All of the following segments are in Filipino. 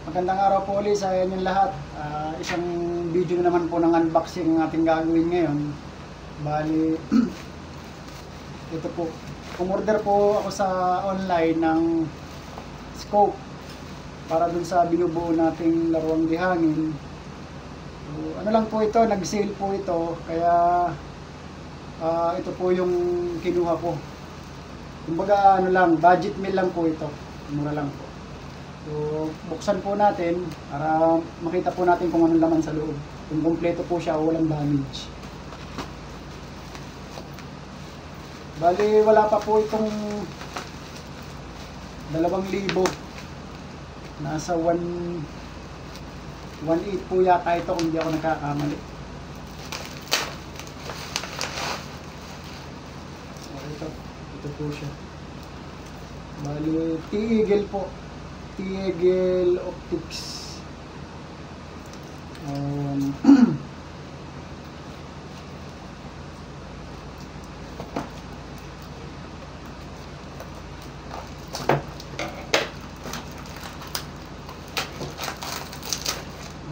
Magandang araw po ulit sa inyong lahat. Isang video na naman po ng unboxing ang ating gagawin ngayon. Bali, ito po. Umorder po ako sa online ng scope para dun sa binubuo nating laruang dihangin. So, ano lang po ito, nag-sale po ito. Kaya ito po yung kinuha ko. Kumbaga ano lang, budget meal lang po ito. Mura lang po. So, buksan po natin para makita po natin kung anong laman sa loob. Kung kompleto po siya o walang damage. Bali, wala pa po itong 2,000. Nasa 1.8 po yata ito kung hindi ako nagkakamali. So, ito po siya. Bali, T-Eagle po. T-Eagle Optics.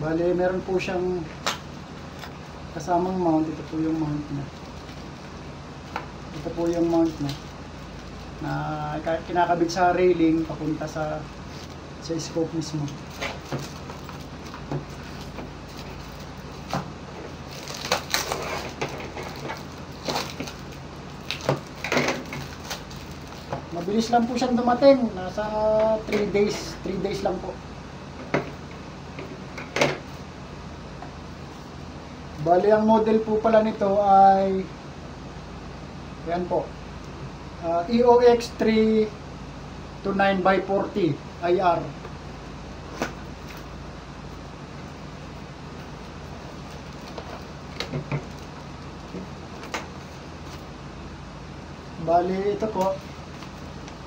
Bale, meron po siyang kasamang mount. Ito po yung mount na. Ito po yung mount na kinakabit sa railing papunta sa scope mismo. Mabilis lang po siyang dumating. Nasa 3 days. 3 days lang po. Bali, ang model po pala nito ay yan po. EOX 3 to 9x40 IR. Bali, ito po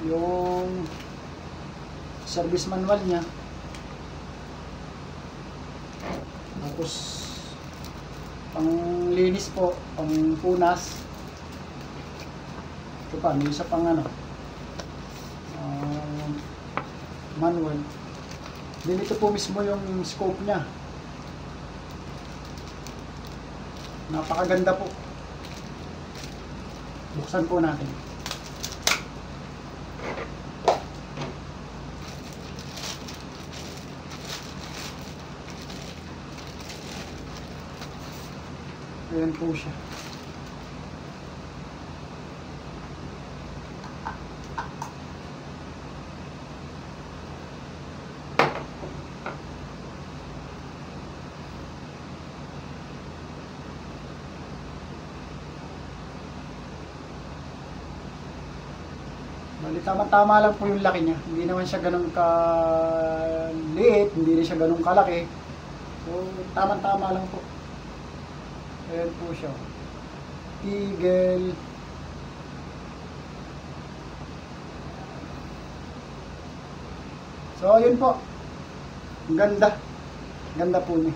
yung service manual niya. Tapos panglinis po, pangpunas. Ito pa, may isa pang manual. Din ito po mismo yung scope niya. Napakaganda po. Buksan po natin. Ayan po siya. Bali, tama-tama lang po yung laki niya. Hindi naman siya ganun ka-liit, hindi rin siya ganun kalaki. So, tama-tama lang po. Ayan po siya. Eagle. So, ayun po. Ang ganda. Ganda po niya.